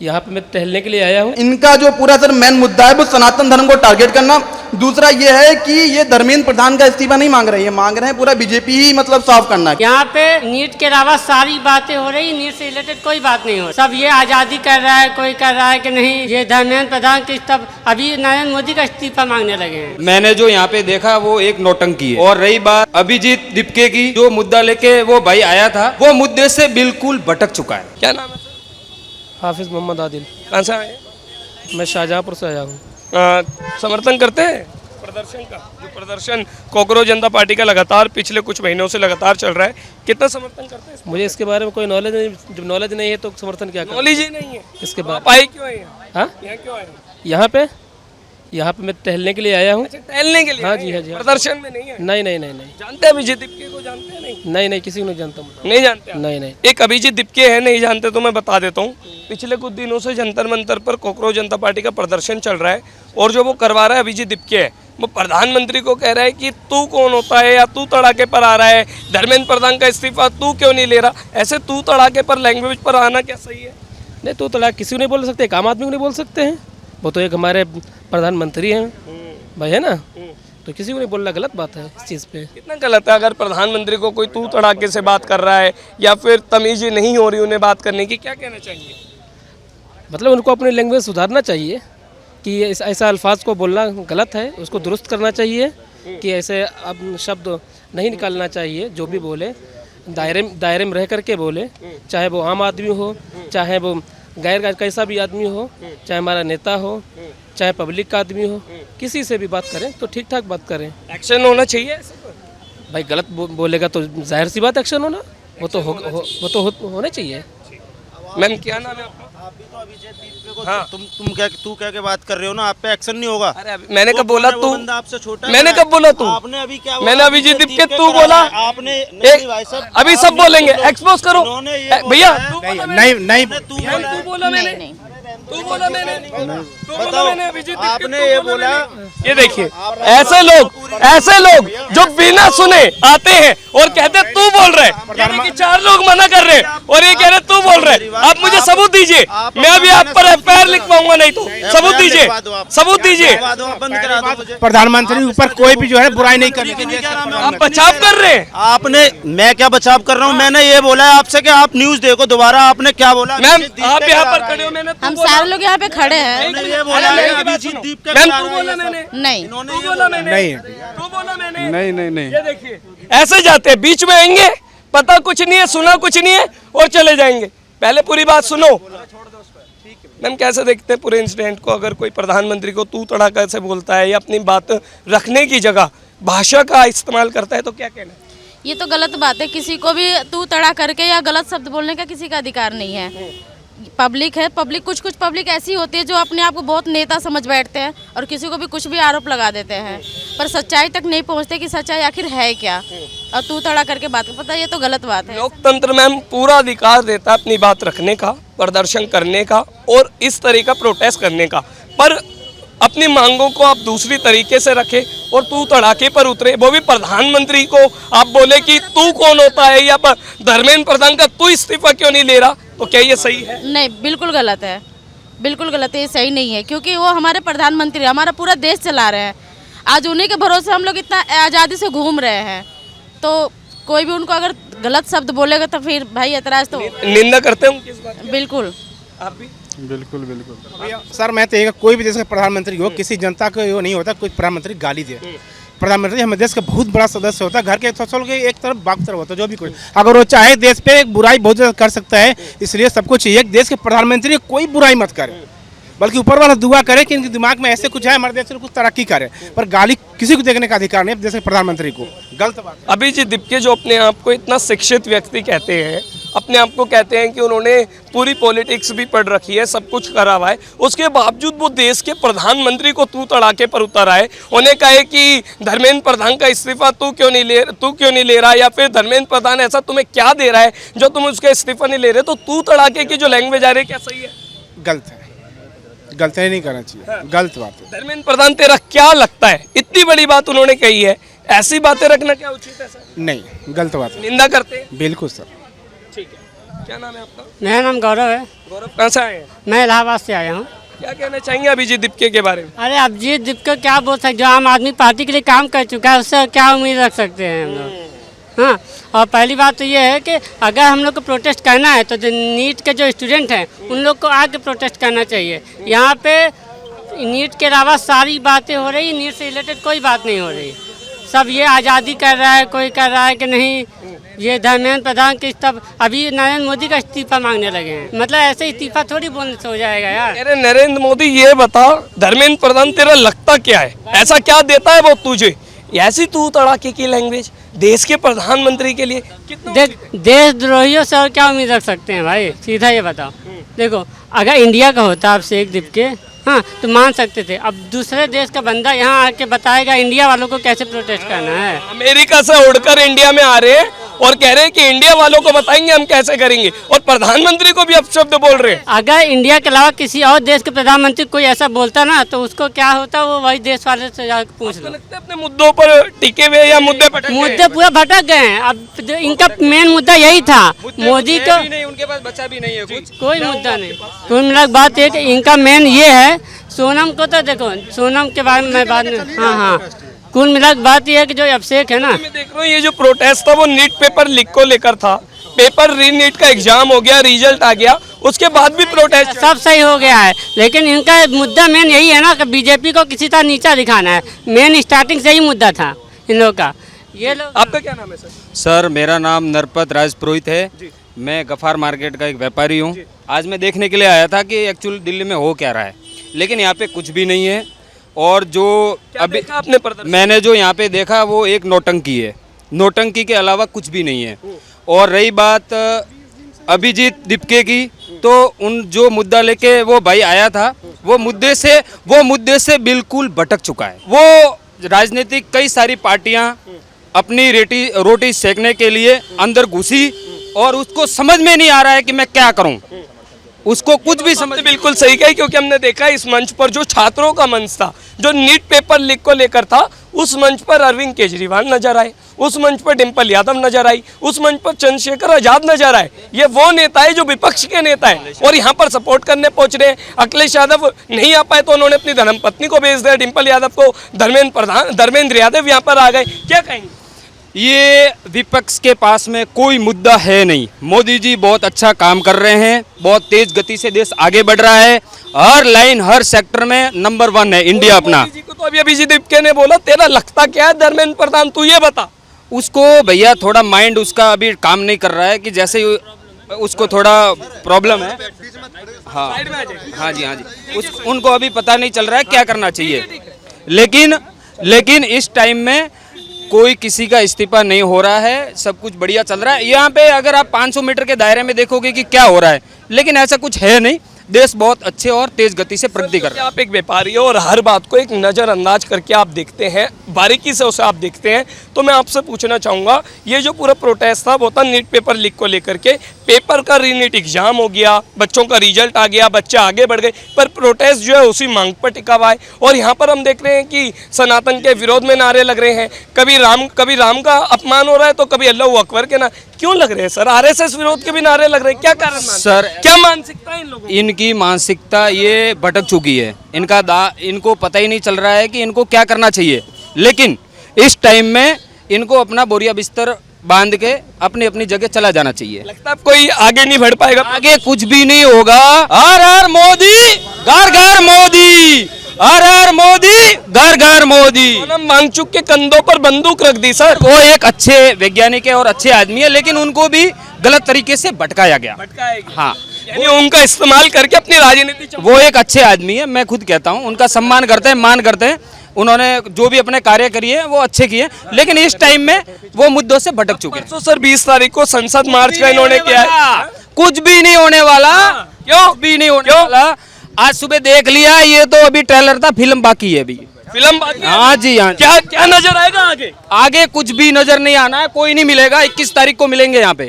यहाँ पे मैं टहलने के लिए आया हूँ। इनका जो पूरा सर मेन मुद्दा है वो सनातन धर्म को टारगेट करना। दूसरा ये है कि ये धर्मेंद्र प्रधान का इस्तीफा नहीं मांग रहे हैं, मांग रहे हैं पूरा बीजेपी ही मतलब साफ करना है। यहाँ पे नीट के अलावा सारी बातें हो रही, नीट से रिलेटेड कोई बात नहीं हो रही। सब ये आजादी कर रहा है, कोई कर रहा है कि नहीं ये धर्मेंद्र प्रधान के इस्तीफा, अभी नरेंद्र मोदी का इस्तीफा मांगने लगे हैं। मैंने जो यहाँ पे देखा वो एक नौटंकी है। और रही बात अभिजीत दीपके की, जो मुद्दा लेके वो भाई आया था वो मुद्दे से बिल्कुल भटक चुका है। क्या नाम है? हाफिज मोहम्मद आदिल। कहाँ से आए? मैं शाहजहाँपुर से आया हूँ। समर्थन करते हैं प्रदर्शन का, जो प्रदर्शन कॉकरोच जनता पार्टी का लगातार पिछले कुछ महीनों से लगातार चल रहा है, कितना समर्थन करते हैं? मुझे इसके बारे में कोई नॉलेज नहीं, जब नॉलेज नहीं है तो समर्थन क्या करें? नॉलेज ही नहीं है इसके तो बाद आप आए क्यों है यहाँ? हाँ, यहाँ क्यों आए? यहाँ पे मैं टहलने के लिए आया हूँ। अच्छा, टहलने के लिए? हाँ जी, हाँ जी, हाँ। प्रदर्शन में नहीं है? नहीं नहीं नहीं नहीं जानते हैं अभिजीत दीपके को? जानते हैं? नहीं नहीं किसी को नहीं जानता मैं। नहीं जानते आप? नहीं नहीं एक अभिजीत दीपके है, नहीं जानते तो मैं बता देता हूँ। पिछले कुछ दिनों से जंतर मंतर पर कॉकरोच जनता पार्टी का प्रदर्शन चल रहा है और जो वो करवा रहा है अभिजीत दीपके है, वो प्रधानमंत्री को कह रहा है कि तू कौन होता है, या तू तड़ाके पर आ रहा है, धर्मेंद्र प्रधान का इस्तीफा तू क्यों नहीं ले रहा। ऐसे तू तड़ाके पर लैंग्वेज पर आना क्या सही है? नहीं तो तलाक किसी को नहीं बोल सकते, एक आम आदमी को नहीं बोल सकते हैं। वो तो एक हमारे प्रधानमंत्री हैं भाई, है ना, तो किसी को नहीं बोलना गलत बात है इस चीज़ पे। कितना गलत है अगर प्रधानमंत्री को कोई तू तड़ाके से बात कर रहा है या फिर तमीज नहीं हो रही उन्हें बात करने की, क्या कहना चाहिए? मतलब उनको अपनी लैंग्वेज सुधारना चाहिए कि ऐसा अल्फाज को बोलना गलत है, उसको दुरुस्त करना चाहिए कि ऐसे अब शब्द नहीं निकालना चाहिए। जो भी बोले दायरे में रह करके बोले, चाहे वो आम आदमी हो, चाहे वो गैर कैसा भी आदमी हो, चाहे हमारा नेता हो, चाहे पब्लिक का आदमी हो, किसी से भी बात करें तो ठीक ठाक बात करें। एक्शन होना चाहिए ऐसे पर? भाई गलत बोलेगा तो जाहिर सी बात एक्शन होना, वो तो होना चाहिए। मैम क्या नाम है आपका? आप भी तो अभिजीत दीपके को हाँ। तू क्या के बात कर रहे हो ना, आप पे एक्शन नहीं होगा। अरे मैंने कब बोला वो तू? बंदा आपसे छोटा है। मैंने कब बोला तू? आपने अभी क्या बोला? मैंने अभिजीत दीपके तू करा बोला? है। आपने नहीं भाई साहब, अभी सब आपने बोलेंगे, तो लोग- एक्सपोज करो इन्होंने ये भैया। बोला है। नहीं तू बोला है। तू बोला मैंने, तू बोला मैंने, तू बोला मैंने अभिजीत दीपके, आपने तू ये बोला बोला। मैंने। ये देखिए ऐसे लोग जो बिना सुने आते हैं और कहते हैं तू बोल रहे, ये देखिए 4 लोग मना कर रहे हैं और ये कह रहे तू बोल रहे। आप मुझे सबूत दीजिए, मैं अभी आप पर एफआईआर लिखवाऊंगा, नहीं तो सबूत दीजिए, सबूत दीजिए। बंद करा दो मुझे। प्रधानमंत्री ऊपर कोई भी जो है बुराई नहीं करनी चाहिए। आप बचाव कर रहे हैं। आपने, मैं क्या बचाव कर रहा हूँ? मैंने ये बोला है आपसे कि आप न्यूज देखो दोबारा। आपने क्या बोला? मैम आप यहाँ पर खड़े हो, मैंने तू हम बोला। सारे लोग यहाँ पे खड़े हैं। मैंने ये बोला है अभिजीत दीपके मैम करा तू रहा है बोला ये सब। मैंने, नहीं तू बोला मैंने, नहीं तू बोला मैंने। नहीं ये देखिए ऐसे जाते हैं, बीच में आएंगे, पता कुछ नहीं है, सुना कुछ नहीं है और चले जाएंगे। पहले पूरी बात सुनो। मैम कैसे देखते हैं पूरे इंसिडेंट को? अगर कोई प्रधानमंत्री को तू तड़ाका से बोलता है या अपनी बात रखने की जगह भाषा का इस्तेमाल करता है तो क्या कहना है? ये तो गलत बात है। किसी को भी तू तड़ा करके या गलत शब्द बोलने का किसी का अधिकार नहीं है। पब्लिक है, पब्लिक कुछ पब्लिक ऐसी होती है जो अपने आप को बहुत नेता समझ बैठते हैं और किसी को भी कुछ भी आरोप लगा देते हैं, पर सच्चाई तक नहीं पहुंचते कि सच्चाई आखिर है क्या, और तू तड़ा करके बात पता, ये तो गलत बात है। लोकतंत्र मैम पूरा अधिकार देता है अपनी बात रखने का, प्रदर्शन करने का और इस तरह का प्रोटेस्ट करने का, पर अपनी मांगों को आप दूसरी तरीके से रखें और तू तड़ाके पर उतरे, वो भी प्रधानमंत्री को आप बोले कि तू कौन होता है, या धर्मेंद्र प्रधान का तू इस्तीफा क्यों नहीं ले रहा, तो क्या ये सही है? नहीं, बिल्कुल गलत है, बिल्कुल गलत है, ये सही नहीं है, क्योंकि वो हमारे प्रधानमंत्री हमारा पूरा देश चला रहे हैं। आज उन्हीं के भरोसे हम लोग इतना आज़ादी से घूम रहे हैं, तो कोई भी उनको अगर गलत शब्द बोलेगा तो फिर भाई ऐतराज तो निंदा करते हैं उनकी इस बात की? बिल्कुल। आप भी? बिल्कुल सर, मैं तो कोई भी देश का प्रधानमंत्री हो, किसी जनता को वो नहीं होता कोई प्रधानमंत्री गाली दे। प्रधानमंत्री हमारे देश का बहुत बड़ा सदस्य होता है, घर के फसल के एक तरफ बाग तरफ होता है। जो भी कोई अगर वो चाहे देश पे बुराई बहुत ज़्यादा कर सकता है, इसलिए सबको चाहिए देश के प्रधानमंत्री कोई बुराई मत करे, बल्कि ऊपर वाला दुआ करे कि इनके दिमाग में ऐसे कुछ है, हमारे देश में कुछ तरक्की करे, पर गाली किसी को देखने का अधिकार नहीं है देश के प्रधानमंत्री को। गलत बात है। अभिजीत दीपके जो अपने आप को इतना शिक्षित व्यक्ति कहते हैं, अपने आप को कहते हैं कि उन्होंने पूरी पॉलिटिक्स भी पढ़ रखी है, सब कुछ करा हुआ है, उसके बावजूद वो देश के प्रधानमंत्री को तू तड़ाके पर उतर आए। उन्हें कहे कि धर्मेंद्र प्रधान का इस्तीफा तू क्यों नहीं ले रहा, या फिर धर्मेंद्र प्रधान ऐसा तुम्हें क्या दे रहा है जो तुम उसका इस्तीफा नहीं ले रहे, तो तू तड़ाके की जो लैंग्वेज आ रही है क्या सही है? गलत है, गलत नहीं करना चाहिए, गलत बात है। धर्मेंद्र प्रधान तेरा क्या लगता है? इतनी बड़ी बात उन्होंने कही है, ऐसी बातें रखना क्या उचित है सर? नहीं, गलत बात है, निंदा करते हैं? बिल्कुल सर। ठीक है। क्या नाम है आपका? मेरा नाम गौरव है। गौरव कहाँ से आए हैं? मैं इलाहाबाद से आया हूँ। क्या कहना चाहेंगे अभिजीत दीपके के बारे में? अरे अभिजीत दीपक क्या बोल सकते, जो आम आदमी पार्टी के लिए काम कर चुका है उससे क्या उम्मीद रख सकते हैं हम लोग। हाँ, और पहली बात तो ये है कि अगर हम लोग को प्रोटेस्ट करना है तो जो नीट के जो स्टूडेंट हैं उन लोग को आके प्रोटेस्ट करना चाहिए। यहाँ पे नीट के अलावा सारी बातें हो रही, नीट से रिलेटेड कोई बात नहीं हो रही। सब ये आज़ादी कर रहा है, कोई कर रहा है कि नहीं, ये धर्मेंद्र प्रधान के तब अभी नरेंद्र मोदी का इस्तीफा मांगने लगे हैं। मतलब ऐसे इस्तीफा थोड़ी बोलने से हो जाएगा यार। अरे नरेंद्र मोदी ये बता, धर्मेंद्र प्रधान तेरा लगता क्या है? ऐसा क्या देता है वो तुझे? ऐसी तू तड़ाके की लैंग्वेज देश के प्रधानमंत्री के लिए कितना देशद्रोहियों से और क्या उम्मीद रख सकते हैं भाई, सीधा ये बताओ। देखो अगर इंडिया का होता आप शेख दीपके, हाँ तो मान सकते थे। अब दूसरे देश का बंदा यहाँ आके बताएगा इंडिया वालों को कैसे प्रोटेस्ट करना है। अमेरिका से उड़कर इंडिया में आ रहे हैं और कह रहे हैं कि इंडिया वालों को बताएंगे हम कैसे करेंगे, और प्रधानमंत्री को भी अपशब्द बोल रहे हैं। अगर इंडिया के अलावा किसी और देश के प्रधानमंत्री कोई ऐसा बोलता ना तो उसको क्या होता वो वही देश वाले से जाकर पूछ लो। लगता है अपने मुद्दों पर टिके हुए या मुद्दे पर मुद्दे पूरा भटक गए हैं। अब इनका मेन मुद्दा यही था, मोदी को उनके पास बचा भी नहीं है कुछ। कोई मुद्दा नहीं। कुल मिला बात है कि इनका मेन ये है, सोनम को तो देखो, सोनम के बारे में मैं बाद में, हाँ कुल मिला बात यह है कि जो अभिषेक है ना, मैं देख रहा हूँ ये जो प्रोटेस्ट था वो नीट पेपर लीक को लेकर था। पेपर री नीट का एग्जाम हो गया, रिजल्ट आ गया, उसके बाद भी प्रोटेस्ट सब सही हो गया है। लेकिन इनका मुद्दा मेन यही है ना कि बीजेपी को किसी तरह नीचा दिखाना है। मेन स्टार्टिंग से ही मुद्दा था इन लोगों का। ये लोग, आपका क्या नाम है सर? सर मेरा नाम नरपत राज पुरोहित है। मैं गफार मार्केट का एक व्यापारी हूँ। आज मैं देखने के लिए आया था कि एक्चुअल दिल्ली में हो क्या रहा है, लेकिन यहाँ पे कुछ भी नहीं है। और जो अभी आपने मैंने जो यहाँ पे देखा वो एक नौटंकी है, नौटंकी के अलावा कुछ भी नहीं है। और रही बात अभिजीत दीपके की, तो उन जो मुद्दा लेके वो भाई आया था वो मुद्दे से बिल्कुल भटक चुका है। वो राजनीतिक कई सारी पार्टियां अपनी रोटी सेकने के लिए अंदर घुसी और उसको समझ में नहीं आ रहा है कि मैं क्या करूं। उसको कुछ भी समझ, बिल्कुल सही कही, क्योंकि हमने देखा इस मंच पर जो छात्रों का मंच था, जो नीट पेपर लीक को लेकर था, उस मंच पर अरविंद केजरीवाल नजर आए, उस मंच पर डिम्पल यादव नजर आई, उस मंच पर चंद्रशेखर आजाद नजर आए। ये वो नेता है जो विपक्ष के नेता है और यहाँ पर सपोर्ट करने पहुंच रहे हैं। अखिलेश यादव नहीं आ पाए तो उन्होंने अपनी धर्मपत्नी को भेज दिया, डिम्पल यादव को, धर्मेंद्र यादव यहाँ पर आ गए। क्या कहेंगे? ये विपक्ष के पास में कोई मुद्दा है नहीं। मोदी जी बहुत अच्छा काम कर रहे हैं, बहुत तेज गति से देश आगे बढ़ रहा है, हर लाइन हर सेक्टर में नंबर 1 है इंडिया अपना। मोदी जी को तो अभी अभिजीत दीपके ने बोला तेरा लगता क्या है धर्मेंद्र प्रधान, तू ये बता। उसको भैया थोड़ा माइंड उसका अभी काम नहीं कर रहा है, कि जैसे उसको थोड़ा प्रॉब्लम है। हाँ हाँ जी, उनको अभी पता नहीं चल रहा है क्या करना चाहिए। लेकिन इस टाइम में कोई किसी का इस्तीफा नहीं हो रहा है, सब कुछ बढ़िया चल रहा है। यहाँ पे अगर आप 500 मीटर के दायरे में देखोगे कि क्या हो रहा है, लेकिन ऐसा कुछ है नहीं। देश बहुत अच्छे और तेज गति से प्रगति कर रहा है। आप एक व्यापारी हो और हर बात को एक नज़रअंदाज करके आप देखते हैं, बारीकी से उसे आप देखते हैं, तो मैं आपसे पूछना चाहूँगा, ये जो पूरा प्रोटेस्ट था वो था नीट पेपर लीक को लेकर के। पेपर का रीनीट एग्जाम हो गया, बच्चों का रिजल्ट आ गया, बच्चे आगे बढ़ गए, पर प्रोटेस्ट जो है उसी मांग पर टिका हुआ है। और यहाँ पर हम देख रहे हैं कि सनातन के विरोध में नारे लग रहे हैं, कभी राम का अपमान हो रहा है तो कभी अल्लाह अकबर के ना। क्यों लग रहे हैं सर? आरएसएस विरोध के भी नारे लग रहे हैं, क्या कारण सर? क्या मानसिकता है इन लोगों की? इनकी मानसिकता ये भटक चुकी है। इनको पता ही नहीं चल रहा है कि इनको क्या करना चाहिए। लेकिन इस टाइम में इनको अपना बोरिया बिस्तर बांध के अपनी अपनी जगह चला जाना चाहिए। लगता है कोई आगे नहीं बढ़ पाएगा, आगे कुछ भी नहीं होगा। हर हर मोदी, घर घर मोदी, हर हर मोदी, घर घर मोदी। सोनम वांगचुक के कंधों पर बंदूक रख दी सर। वो एक अच्छे वैज्ञानिक है और अच्छे आदमी है, लेकिन उनको भी गलत तरीके से भटकाया गया। हाँ, यानी उनका इस्तेमाल करके अपनी राजनीति। वो एक अच्छे आदमी है, मैं खुद कहता हूँ, उनका सम्मान करते हैं, मान करते हैं। उन्होंने जो भी अपने कार्य किए वो अच्छे किए, लेकिन इस टाइम में वो मुद्दों से भटक चुके हैं। तो सर 20 तारीख को संसद मार्च का इन्होंने किया है। कुछ भी नहीं होने वाला। क्यों भी नहीं होने वाला? आज सुबह देख लिया, ये तो अभी ट्रेलर था, फिल्म बाकी है अभी। फिल्म बाकी है? हाँ जी, हाँ। क्या नजर आएगा आगे? आगे कुछ भी नजर नहीं आना है, कोई नहीं मिलेगा। 21 तारीख को मिलेंगे यहाँ पे।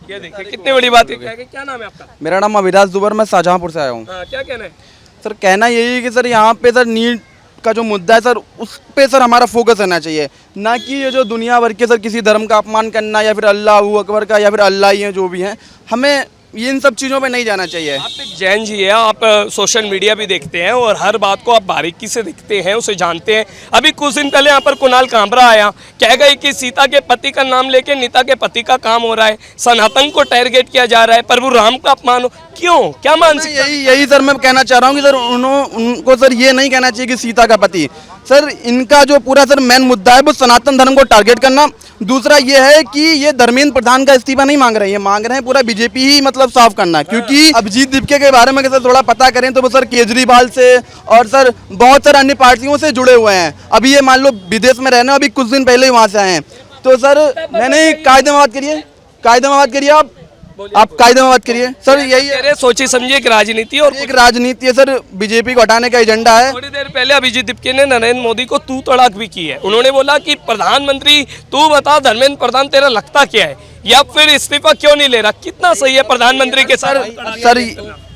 ये देखिए कितनी बड़ी बात है। क्या नाम है आपका? मेरा नाम अविनाश दुबर, मैं शाहजहांपुर से आया हूँ। क्या कहना है सर? कहना यही है कि सर यहाँ पे सर नीट का जो मुद्दा है सर, उस पे सर हमारा फोकस रहना चाहिए, ना कि ये जो दुनिया भर के सर किसी धर्म का अपमान करना या फिर अल्लाह अकबर का या फिर अल्लाह ही है जो भी हैं, हमें ये इन सब चीज़ों पे नहीं जाना चाहिए। आप एक जैन जी है, आप सोशल मीडिया भी देखते हैं और हर बात को आप बारीकी से देखते हैं, उसे जानते हैं। अभी कुछ दिन पहले यहाँ पर कुणाल कामरा आया, कह गए कि सीता के पति का नाम लेके नीता के पति का काम हो रहा है, सनातन को टारगेट किया जा रहा है, प्रभु राम का अपमान हो। क्यों, क्या मानसिक? यही सर मैं कहना चाह रहा हूँ कि सर उनको सर ये नहीं कहना चाहिए कि सीता का पति, सर इनका जो पूरा सर मेन मुद्दा है वो सनातन धर्म को टारगेट करना। दूसरा ये है कि ये धर्मेंद्र प्रधान का इस्तीफा नहीं मांग रहे हैं, मांग रहे हैं पूरा बीजेपी ही मतलब साफ करना, क्योंकि अभिजीत दीपके के बारे में सर थोड़ा पता करें तो वो सर केजरीवाल से और सर बहुत सारे अन्य पार्टियों से जुड़े हुए हैं। अभी ये मान लो विदेश में रहने, अभी कुछ दिन पहले ही वहाँ से आए हैं। तो सर मैंने कायदे में बात करिए, कायदे में बात करिए, आप कायदे में बात करिए सर। यही है, सोची समझी एक राजनीति और एक राजनीति है सर, बीजेपी को हटाने का एजेंडा है। थोड़ी देर पहले अभिजीत दीपके ने नरेंद्र मोदी को तू तड़ाक भी की है। उन्होंने बोला कि प्रधानमंत्री तू बता धर्मेंद्र प्रधान तेरा लगता क्या है, या फिर इस्तीफा क्यों नहीं ले रहा? कितना सही है प्रधानमंत्री के साथ? सर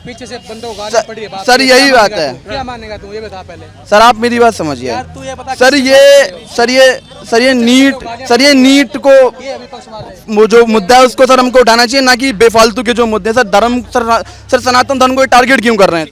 पीछे से बंदों को गाली पड़ी है, बात सर यही बात है। क्या मानेगा तू, ये बता पहले। सर आप मेरी बात समझिए यार तू ये बता, सर ये नीट को वो जो मुद्दा है उसको सर हमको उठाना चाहिए, ना कि बेफालतू के जो मुद्दे हैं। सर धर्म सर सनातन धर्म को टारगेट क्यों कर रहे हैं?